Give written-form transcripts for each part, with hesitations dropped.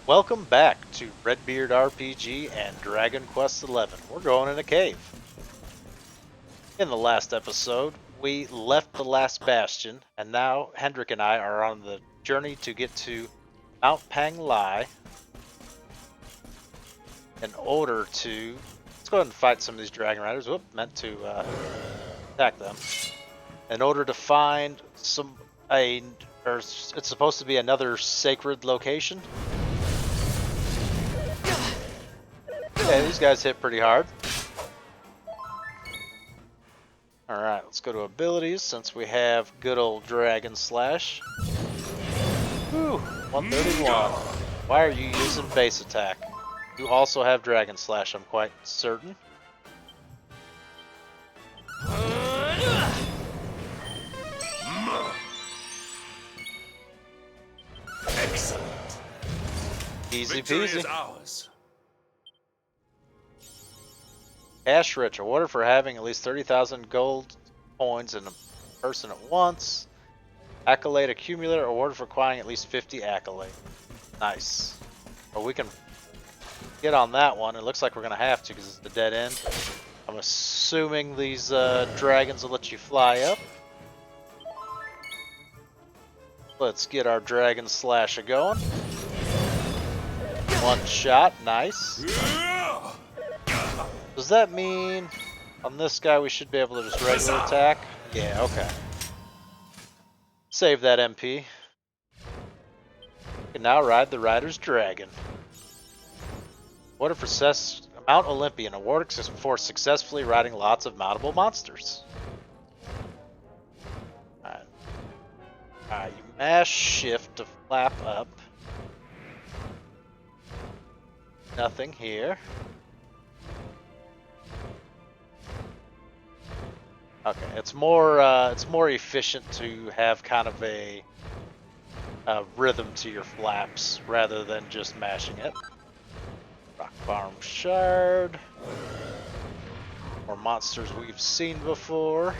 Welcome back to Redbeard RPG and Dragon Quest XI. We're going in a cave. In the last episode, we left the last bastion, and now Hendrik and I are on the journey to get to Mount Pang Lai in order to... Let's go ahead and fight some of these Dragon Riders. Whoop, meant to attack them. In order to find it's supposed to be another sacred location. Okay, these guys hit pretty hard. Alright, let's go to abilities since we have good old Dragon Slash. Whew, 131. Why are you using base attack? You also have Dragon Slash, I'm quite certain. Excellent. Easy Victory peasy. is ours. Cash rich, awarded for having at least 30,000 gold coins in a person at once. Accolade accumulator, awarded for acquiring at least 50 accolade. Nice. Well, we can get on that one. It looks like we're going to have to because it's the dead end. I'm assuming these dragons will let you fly up. Let's get our Dragon Slash going. One shot, nice. Does that mean on this guy we should be able to just regular attack? Yeah, okay. Save that MP. We can now ride the Rider's Dragon. Awarded for Mount Olympian, awarded for successfully riding lots of mountable monsters. Alright, you mash shift to flap up. Nothing here. Okay, it's more efficient to have kind of a rhythm to your flaps rather than just mashing it. Rock Farm Shard. More monsters we've seen before.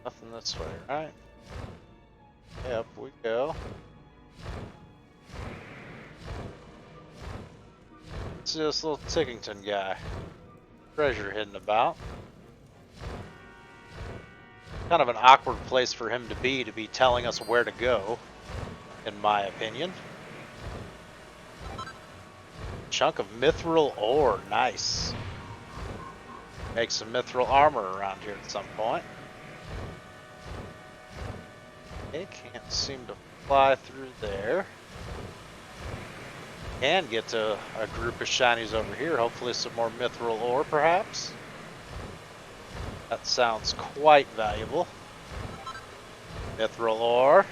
Nothing this way, right? Yeah, up we go. See this little Tickington guy. Treasure hidden about. Kind of an awkward place for him to be telling us where to go, in my opinion. Chunk of mithril ore, nice. Make some mithril armor around here at some point. It can't seem to fly through there. Can get to a group of shinies over here. Hopefully some more mithril ore, perhaps. That sounds quite valuable. Mithril ore.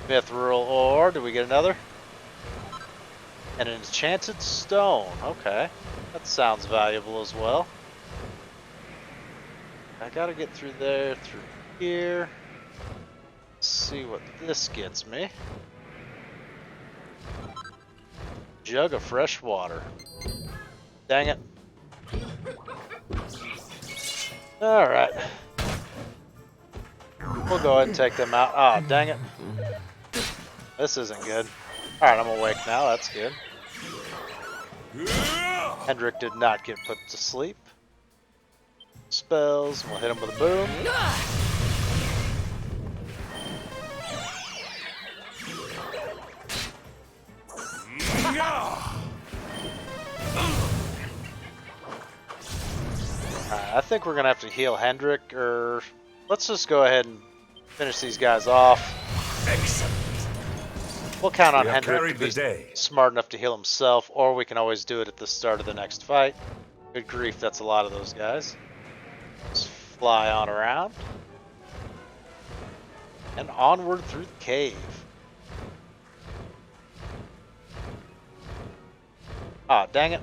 Mithril ore. Do we get another? And an enchanted stone. Okay. That sounds valuable as well. I gotta get through there, through here. Let's see what this gets me. Jug of fresh water. Dang it. Alright. We'll go ahead and take them out. Oh, dang it. This isn't good. Alright, I'm awake now. That's good. Hendrik did not get put to sleep. Spells. We'll hit him with a boom. I think we're gonna have to heal Hendrik, or let's just go ahead and finish these guys off. Excellent. We'll count on Hendrik to be smart enough to heal himself, or we can always do it at the start of the next fight. Good grief, that's a lot of those guys. Just fly on around. And onward through the cave. Ah, dang it.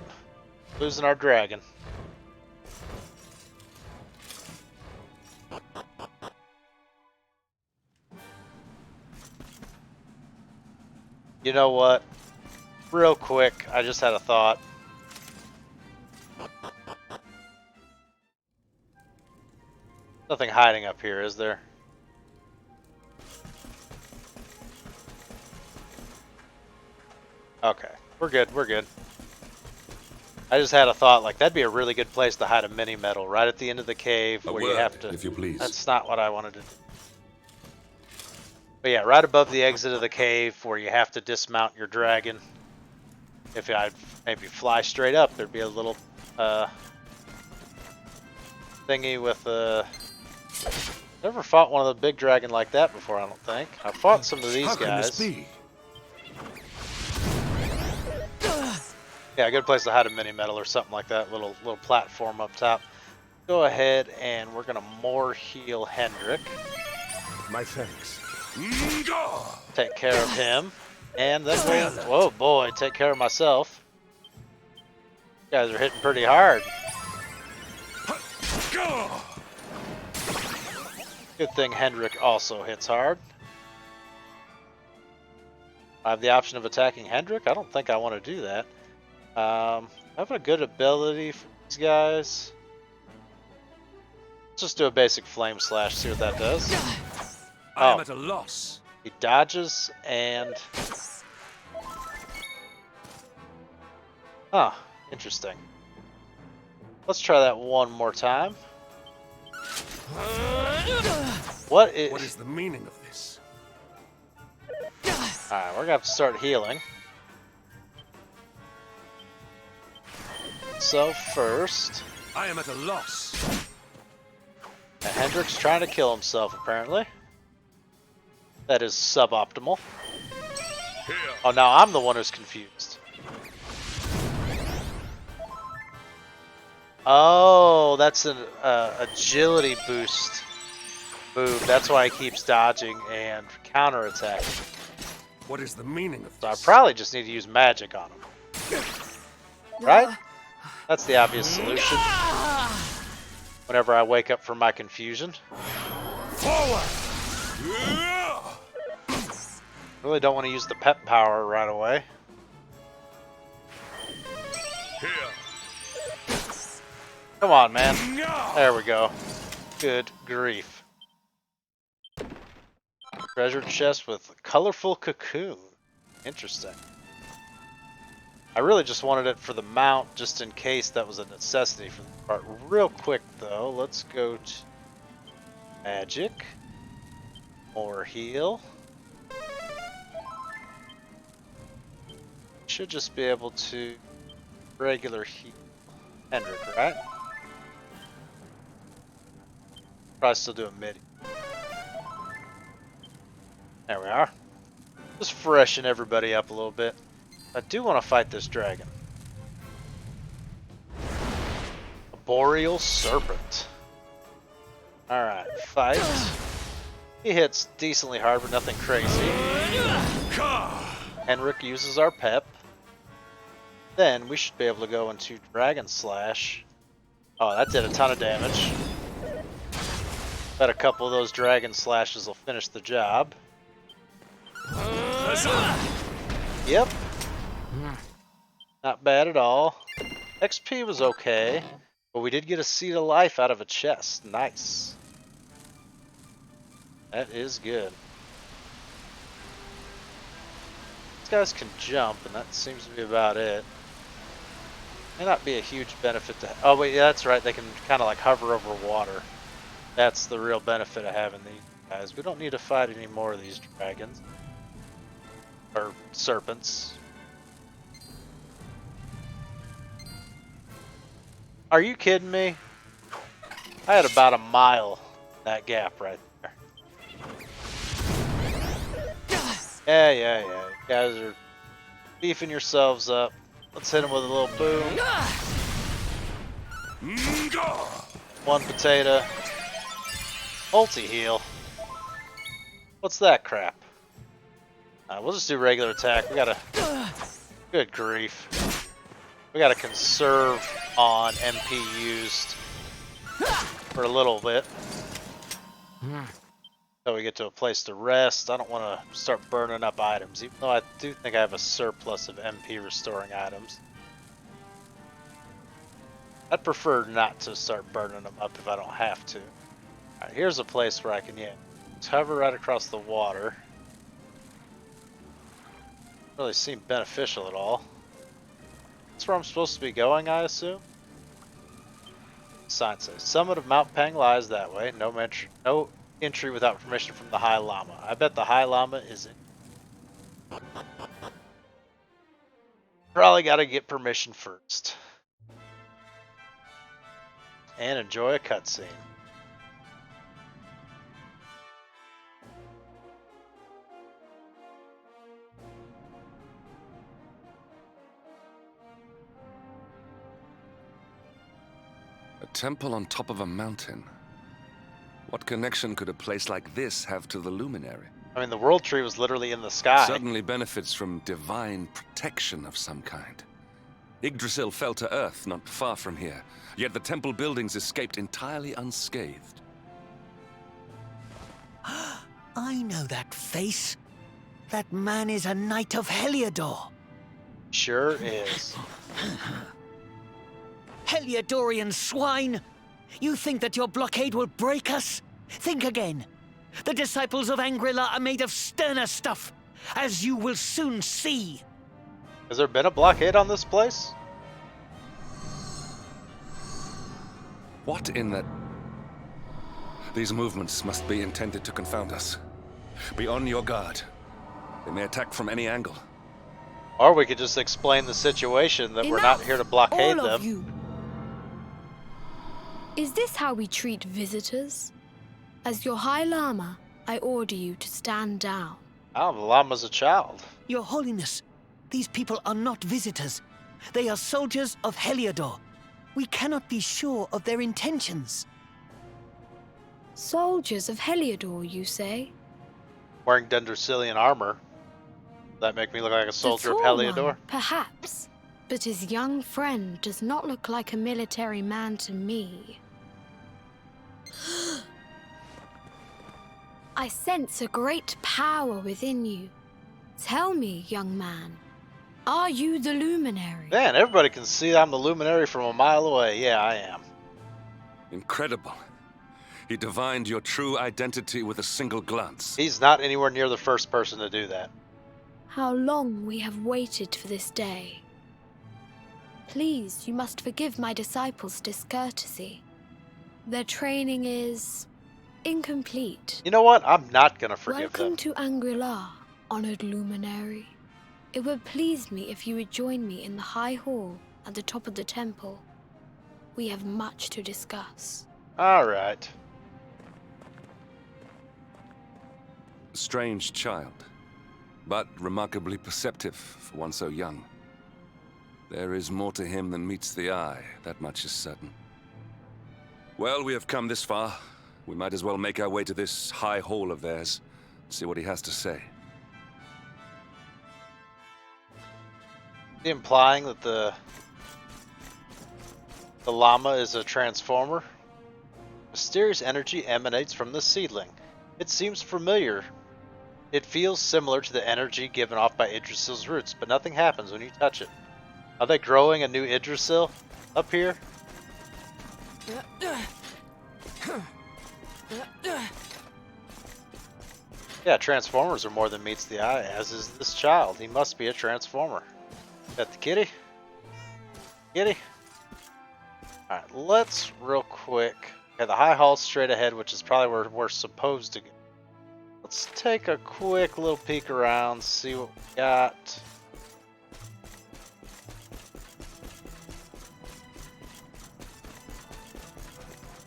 Losing our dragon. You know what? Real quick, I just had a thought. Nothing hiding up here, is there? Okay, we're good, we're good. I just had a thought, like, that'd be a really good place to hide a mini-metal, right at the end of the cave A where word, you have to... if you please. That's not what I wanted to do. But yeah, right above the exit of the cave where you have to dismount your dragon. If I'd maybe fly straight up, there'd be a little thingy with never fought one of the big dragon like that before, I don't think. I've fought some of these How can this guys. be? Yeah, a good place to hide a mini-metal or something like that. Little platform up top. Go ahead and we're gonna more heal Hendrik. My thanks. Take care of him. And then we'll, whoa boy, take care of myself. You guys are hitting pretty hard. Good thing Hendrik also hits hard. I have the option of attacking Hendrik. I don't think I want to do that. I have a good ability for these guys. Let's just do a basic flame slash, see what that does. I am at a loss. He dodges and... Huh, interesting. Let's try that one more time. What is the meaning of this? Alright, we're gonna have to start healing. So first... I am at a loss. And Hendrik's trying to kill himself, apparently. That is suboptimal. Here. Oh, now I'm the one who's confused. Oh, that's an agility boost move. That's why he keeps dodging and counterattacking. What is the meaning of So I this? probably just need to use magic on him. Right? That's the obvious solution. Whenever I wake up from my confusion. Forward! Really don't want to use the pep power right away. Here. Come on, man. There we go. Good grief. Treasure chest with colorful cocoon. Interesting. I really just wanted it for the mount, just in case that was a necessity for the part. Real quick, though, let's go to magic. More heal. Should just be able to regular heal Hendrik, right? Probably still do a midi. There we are. Just freshen everybody up a little bit. I do want to fight this dragon. A boreal serpent. Alright, fight. He hits decently hard, but nothing crazy. Henrik uses our pep. Then we should be able to go into Dragon Slash. Oh, that did a ton of damage. Bet a couple of those Dragon Slashes will finish the job. Yep. Not bad at all. XP was okay, but we did get a seed of life out of a chest. Nice. That is good. These guys can jump, and that seems to be about it. May not be a huge benefit to... Oh, wait, yeah, that's right. They can kind of like hover over water. That's the real benefit of having these guys. We don't need to fight any more of these dragons. Or serpents. Are you kidding me? I had about a mile that gap right there. Yeah. You guys are beefing yourselves up. Let's hit them with a little boom. One potato. Multi-heal. What's that crap? We'll just do regular attack. We gotta... Good grief. We gotta conserve on MP used for a little bit. So we get to a place to rest. I don't want to start burning up items, even though I do think I have a surplus of MP restoring items. I'd prefer not to start burning them up if I don't have to. Alright, here's a place where I can, hover right across the water. Really seem beneficial at all. That's where I'm supposed to be going, I assume? Sign says, summit of Mount Pang Lai is that way. No entry without permission from the High-Lama. I bet the High-Lama is in. Probably gotta get permission first. And enjoy a cutscene. A temple on top of a mountain. What connection could a place like this have to the Luminary? I mean, the World Tree was literally in the sky. Suddenly benefits from divine protection of some kind. Yggdrasil fell to earth not far from here, yet the temple buildings escaped entirely unscathed. I know that face. That man is a knight of Heliodor. Sure is. Heliodorian swine! You think that your blockade will break us? Think again. The disciples of Angri-La are made of sterner stuff, as you will soon see. Has there been a blockade on this place? What in the... These movements must be intended to confound us. Be on your guard. They may attack from any angle. Or we could just explain the situation that we're not here to blockade all them. of you. Is this how we treat visitors? As your High-Lama, I order you to stand down. Oh, the llama's a child. Your Holiness, these people are not visitors. They are soldiers of Heliodor. We cannot be sure of their intentions. Soldiers of Heliodor, you say? Wearing Dendrocilian armor. That make me look like a soldier The of tall Heliodor? one, perhaps. But his young friend does not look like a military man to me. I sense a great power within you. Tell me, young man, are you the Luminary? Man, everybody can see I'm the Luminary from a mile away. Yeah, I am. Incredible. He divined your true identity with a single glance. He's not anywhere near the first person to do that. How long we have waited for this day. Please, you must forgive my disciples' discourtesy. Their training is incomplete. You know what? I'm not gonna forgive Welcome them. to Angri-La, honored Luminary. It would please me if you would join me in the High Hall at the top of the temple. We have much to discuss. Alright. Strange child, but remarkably perceptive for one so young. There is more to him than meets the eye, that much is certain. Well, we have come this far. We might as well make our way to this high hall of theirs, see what he has to say. Implying that the llama is a transformer? Mysterious energy emanates from the seedling. It seems familiar. It feels similar to the energy given off by Yggdrasil's roots, but nothing happens when you touch it. Are they growing a new Yggdrasil up here? Yeah, transformers are more than meets the eye, as is this child. He must be a transformer. Is that the kitty? Kitty? Alright, let's real quick. Okay, the high hall straight ahead, which is probably where we're supposed to go. Let's take a quick little peek around, see what we got.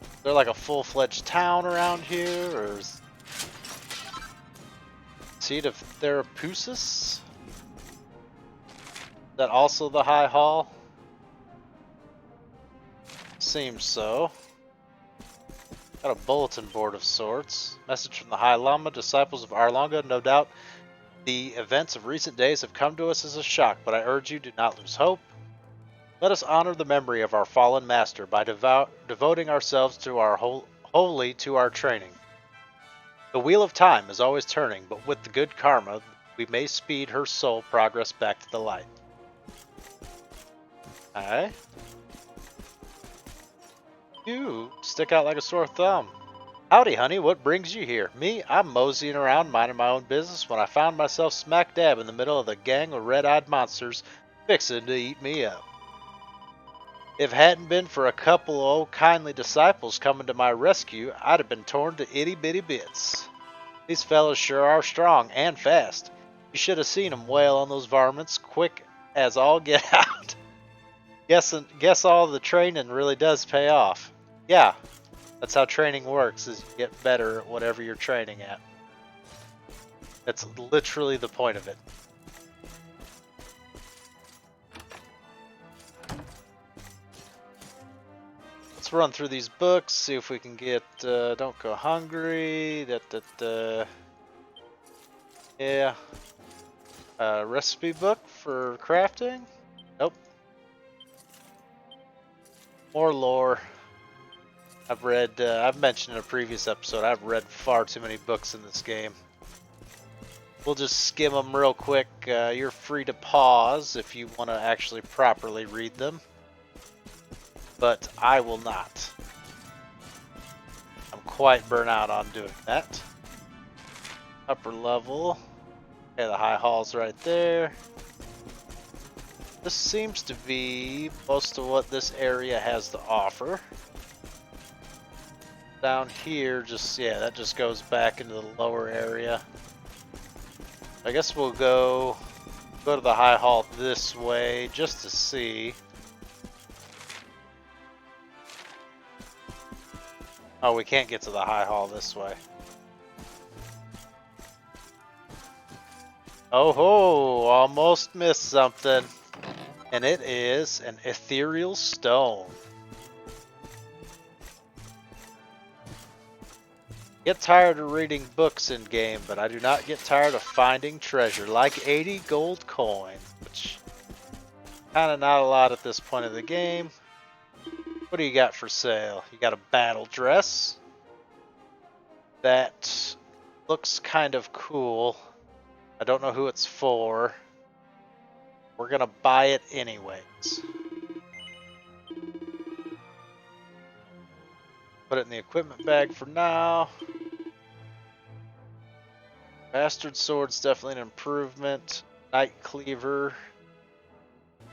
Is there like a full-fledged town around here, or is Seat of Therapusis? Is that also the High Hall? Seems so. Got a bulletin board of sorts. Message from the High-Lama, disciples of Arlanga. No doubt the events of recent days have come to us as a shock, but I urge you, do not lose hope. Let us honor the memory of our fallen master by devoting ourselves to our wholly to our training. The wheel of time is always turning, but with the good karma, we may speed her soul progress back to the light. Alright. You stick out like a sore thumb. Howdy, honey, what brings you here? Me? I'm moseying around minding my own business when I found myself smack dab in the middle of a gang of red-eyed monsters fixing to eat me up. If it hadn't been for a couple of old kindly disciples coming to my rescue, I'd have been torn to itty-bitty bits. These fellas sure are strong and fast. You should have seen 'em wail on those varmints quick as all get out. Guess all the training really does pay off. Yeah, that's how training works, is you get better at whatever you're training at. That's literally the point of it. Let's run through these books, see if we can get, don't go hungry, yeah. Recipe book for crafting? Nope. More lore. I've mentioned in a previous episode, I've read far too many books in this game. We'll just skim them real quick. You're free to pause if you want to actually properly read them. But I will not. I'm quite burnt out on doing that. Upper level. Okay, the high hall's right there. This seems to be most of what this area has to offer. Down here, that just goes back into the lower area. I guess we'll go to the high hall this way just to see. Oh, we can't get to the high hall this way. Oh ho, almost missed something. And it is an ethereal stone. Get tired of reading books in game, but I do not get tired of finding treasure, like 80 gold coins, which kind of not a lot at this point of the game. What do you got for sale? You got a battle dress. That looks kind of cool. I don't know who it's for. We're gonna buy it anyways. Put it in the equipment bag for now. Bastard sword's definitely an improvement. Knight cleaver.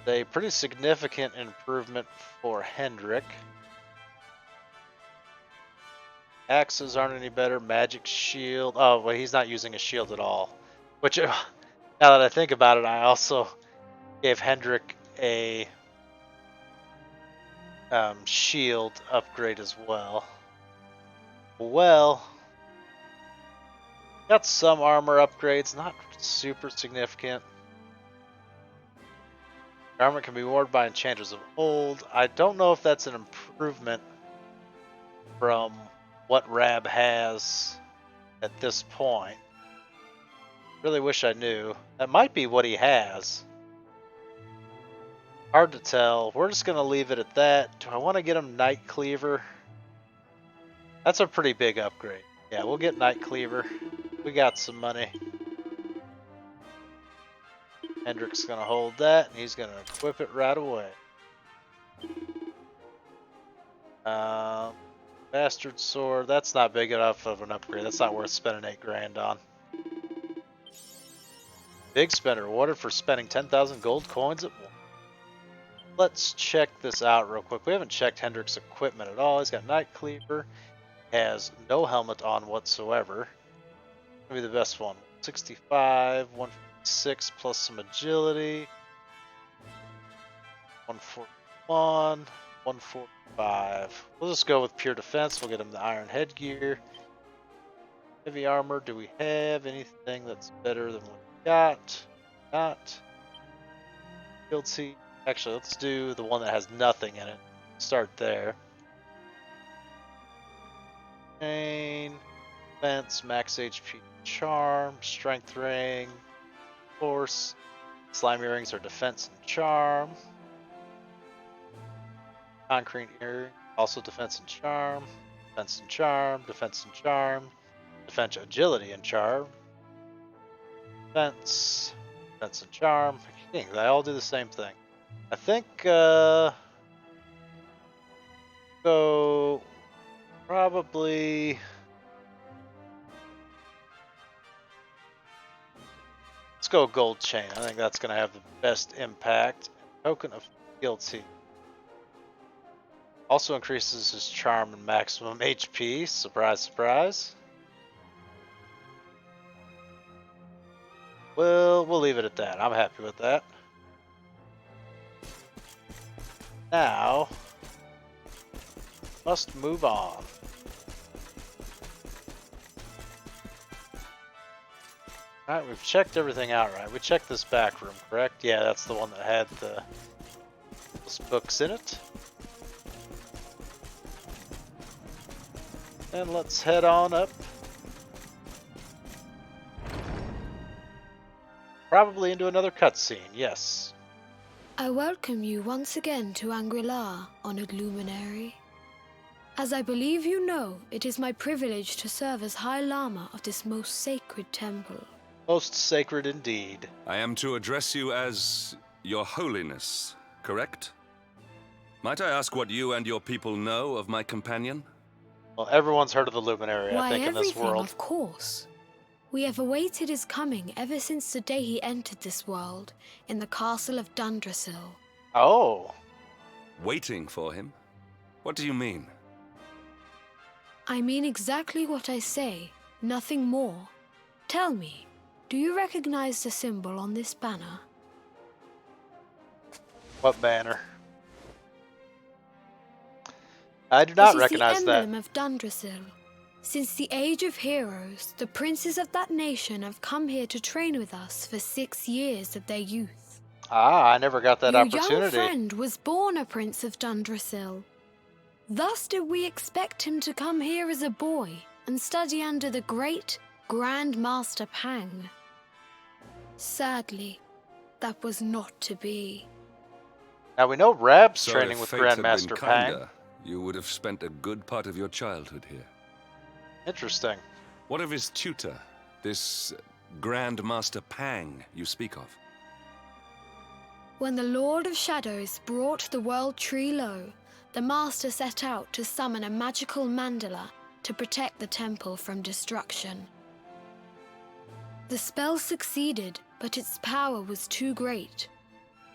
A pretty significant improvement for Hendrik. Axes aren't any better. Magic shield. Oh, well, he's not using a shield at all. Which, now that I think about it, I also gave Hendrik a shield upgrade as well. Well, got some armor upgrades, not super significant. Armor can be worn by enchanters of old. I don't know if that's an improvement from what Rab has at this point. Really wish I knew. That might be what he has. Hard to tell. We're just going to leave it at that. Do I want to get him Knight Cleaver? That's a pretty big upgrade. Yeah, we'll get Knight Cleaver. We got some money. Hendrik's going to hold that, and he's going to equip it right away. Bastard sword. That's not big enough of an upgrade. That's not worth spending 8 grand on. Big spender. Rewarded for spending 10,000 gold coins at once. Let's check this out real quick. We haven't checked Hendrik's equipment at all. He's got Knight Cleaver. Has no helmet on whatsoever. Maybe the best one. 65, 146 plus some agility. 141, 145. We'll just go with pure defense. We'll get him the iron headgear. Heavy armor. Do we have anything that's better than what we got? Not. Shield seat. Actually, let's do the one that has nothing in it. Start there. Chain, defense, max HP, charm, strength ring, force, slimy rings are defense and charm. Concrete earring, also defense and charm, defense and charm, defense and charm, defense, agility and charm, defense, defense and charm. Dang, they all do the same thing. I think go probably go gold chain. I think that's going to have the best impact. Token of fealty. Also increases his charm and maximum HP. Surprise, surprise. Well, we'll leave it at that. I'm happy with that. Now, must move on. Alright, we've checked everything out, right? We checked this back room, correct? Yeah, that's the one that had those books in it. And let's head on up. Probably into another cutscene, yes. I welcome you once again to Angri-La, honored Luminary. As I believe you know, it is my privilege to serve as High-Lama of this most sacred temple. Most sacred indeed. I am to address you as Your Holiness, correct? Might I ask what you and your people know of my companion? Well, everyone's heard of the Luminary, Why, I think, in this everything, world. of course. We have awaited his coming ever since the day he entered this world in the castle of Dundrasil. Oh. Waiting for him? What do you mean? I mean exactly what I say, nothing more. Tell me, do you recognize the symbol on this banner? What banner? I do not recognize It is the that. emblem of Dundrasil. Since the age of heroes, the princes of that nation have come here to train with us for 6 years of their youth. Ah, I never got that Your opportunity. young friend was born a prince of Dundrasil. Thus did we expect him to come here as a boy and study under the great Grand Master Pang. Sadly, that was not to be. Now we know Rab's So training if with fate had Grandmaster been Pang. kinder, you would have spent a good part of your childhood here. Interesting. What of his tutor, this Grand Master Pang you speak of? When the Lord of Shadows brought the world tree low, the Master set out to summon a magical mandala to protect the temple from destruction. The spell succeeded, but its power was too great.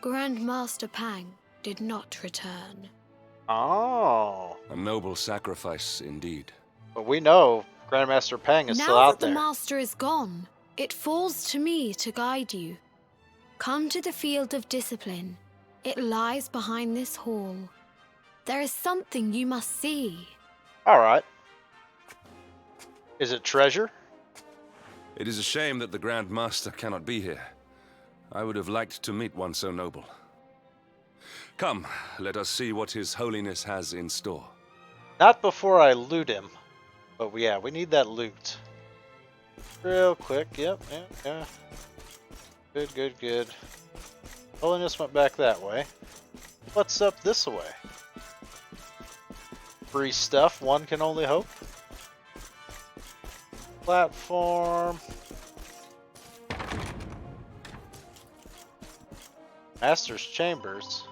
Grand Master Pang did not return. Oh. A noble sacrifice indeed. But we know Grandmaster Pang is still Now out that the there. Master is gone, it falls to me to guide you. Come to the field of discipline. It lies behind this hall. There is something you must see. Alright. Is it treasure? It is a shame that the Grand Master cannot be here. I would have liked to meet one so noble. Come, let us see what His Holiness has in store. Not before I loot him. But yeah, we need that loot. Real quick, yep, yeah. Good, good, good. Holiness went back that way. What's up this way? Free stuff, one can only hope. Platform. Master's Chambers.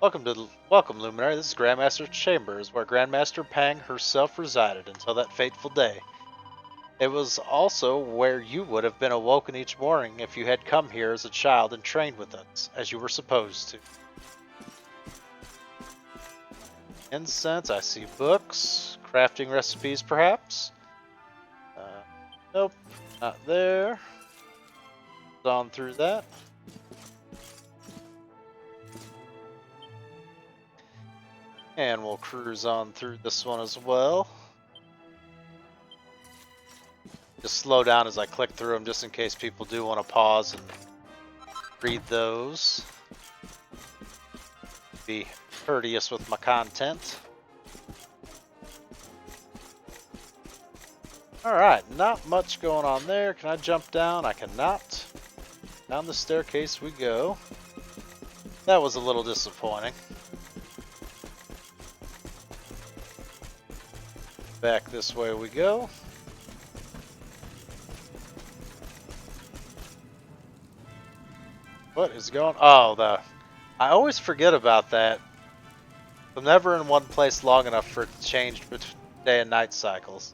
Welcome, Luminary. This is Grandmaster's Chambers, where Grandmaster Pang herself resided until that fateful day. It was also where you would have been awoken each morning if you had come here as a child and trained with us, as you were supposed to. Incense, I see books, crafting recipes perhaps. Nope, not there. On through that. And we'll cruise on through this one as well. Just slow down as I click through them, just in case people do want to pause and read those. Be courteous with my content. Alright, not much going on there. Can I jump down? I cannot. Down the staircase we go. That was a little disappointing. Back this way we go. What is going on? Oh, I always forget about that. I'm never in one place long enough for it to change between day and night cycles.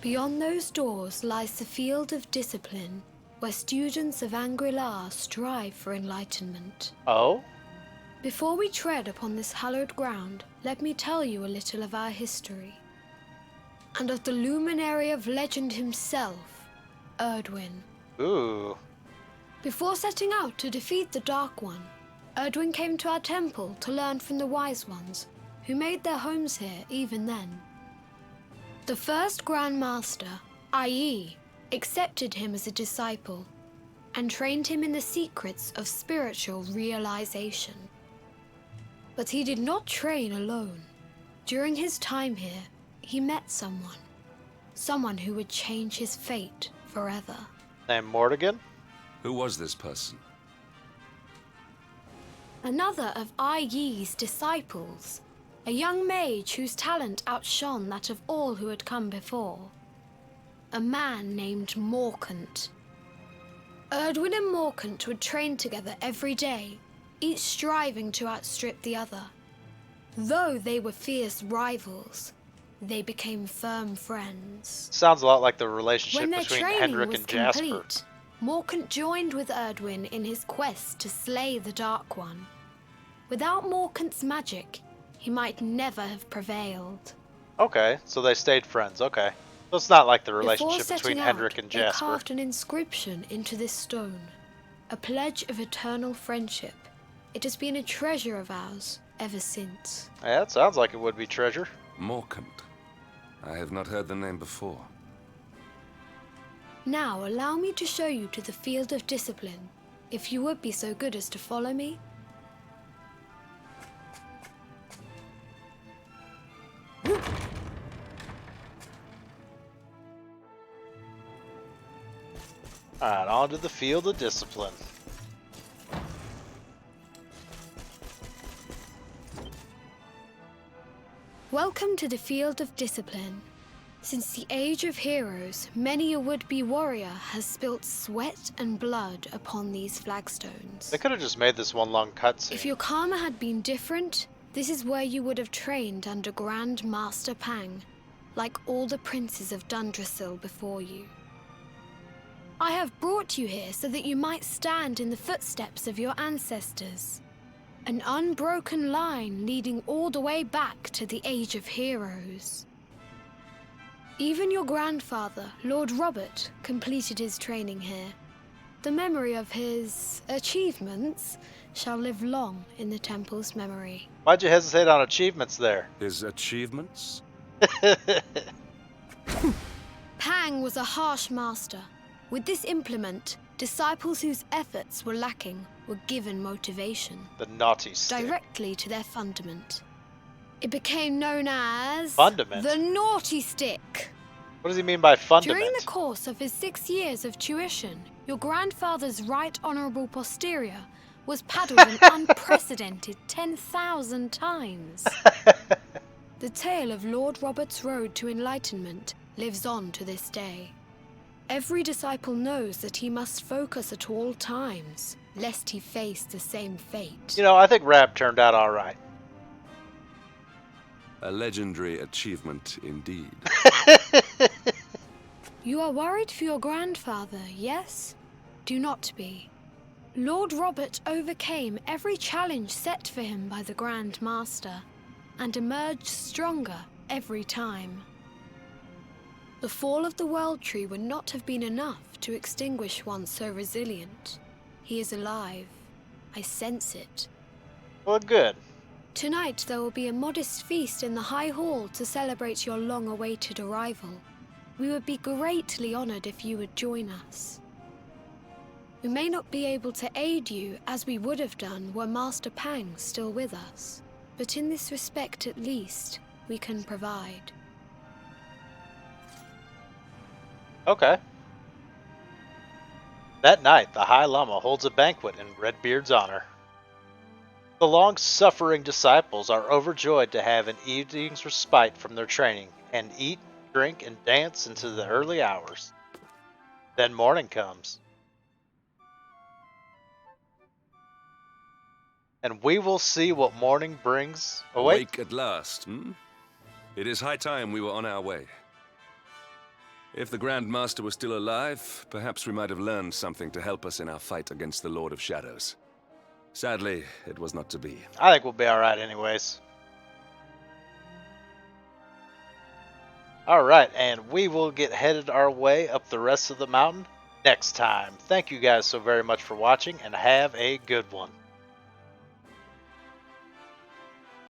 Beyond those doors lies the field of discipline, where students of Angri-La strive for enlightenment. Oh? Before we tread upon this hallowed ground, let me tell you a little of our history. And of the luminary of legend himself, Erdwin. Ooh. Before setting out to defeat the Dark One, Erdwin came to our temple to learn from the Wise Ones, who made their homes here even then. The first Grand Master, i.e., accepted him as a disciple and trained him in the secrets of spiritual realization. But he did not train alone. During his time here, he met someone who would change his fate forever. Named Mortigan? Who was this person? Another of Yi-Yi's disciples, a young mage whose talent outshone that of all who had come before. A man named Morkant. Erdwin and Morkant would train together every day, each striving to outstrip the other. Though they were fierce rivals, they became firm friends. Sounds a lot like the relationship When their between training Hendrik was and Jasper. complete, Morkant joined with Erdwin in his quest to slay the Dark One. Without Morkant's magic, he might never have prevailed. Okay, so they stayed friends, okay. So it's not like the Before relationship between setting Hendrik out, and they Jasper. carved an inscription into this stone, a pledge of eternal friendship. It has been a treasure of ours ever since. Yeah, it sounds like it would be treasure. Morkant. I have not heard the name before. Now allow me to show you to the field of discipline, if you would be so good as to follow me. Alright, on to the field of discipline. Welcome to the field of discipline. Since the age of heroes, many a would-be warrior has spilt sweat and blood upon these flagstones. They could have just made this one long cutscene. If your karma had been different, this is where you would have trained under Grand Master Pang, like all the princes of Dundrasil before you. I have brought you here so that you might stand in the footsteps of your ancestors. An unbroken line leading all the way back to the Age of Heroes. Even your grandfather, Lord Robert, completed his training here. The memory of his achievements shall live long in the temple's memory. Why'd you hesitate on achievements there? His achievements? Pang was a harsh master. With this implement, disciples whose efforts were lacking were given motivation. The naughty stick. Directly to their fundament. It became known as... Fundament? the Naughty Stick. What does he mean by fundament? During the course of his 6 years of tuition, your grandfather's right honourable posterior was paddled an unprecedented 10,000 times. The tale of Lord Robert's road to enlightenment lives on to this day. Every disciple knows that he must focus at all times, lest he face the same fate. You know, I think Rap turned out alright. A legendary achievement indeed. You are worried for your grandfather, yes? Do not be. Lord Robert overcame every challenge set for him by the Grand Master, and emerged stronger every time. The fall of the World Tree would not have been enough to extinguish one so resilient. He is alive. I sense it. Well, good. Tonight there will be a modest feast in the High Hall to celebrate your long-awaited arrival. We would be greatly honored if you would join us. We may not be able to aid you as we would have done were Master Pang still with us, but in this respect at least, we can provide. Okay. That night, the High-Lama holds a banquet in Redbeard's honor. The long-suffering disciples are overjoyed to have an evening's respite from their training and eat, drink, and dance into the early hours. Then morning comes. And we will see what morning brings. Oh, wait. Awake at last, hmm? It is high time we were on our way. If the Grand Master was still alive, perhaps we might have learned something to help us in our fight against the Lord of Shadows. Sadly, it was not to be. I think we'll be alright anyways. Alright, and we will get headed our way up the rest of the mountain next time. Thank you guys so very much for watching, and have a good one.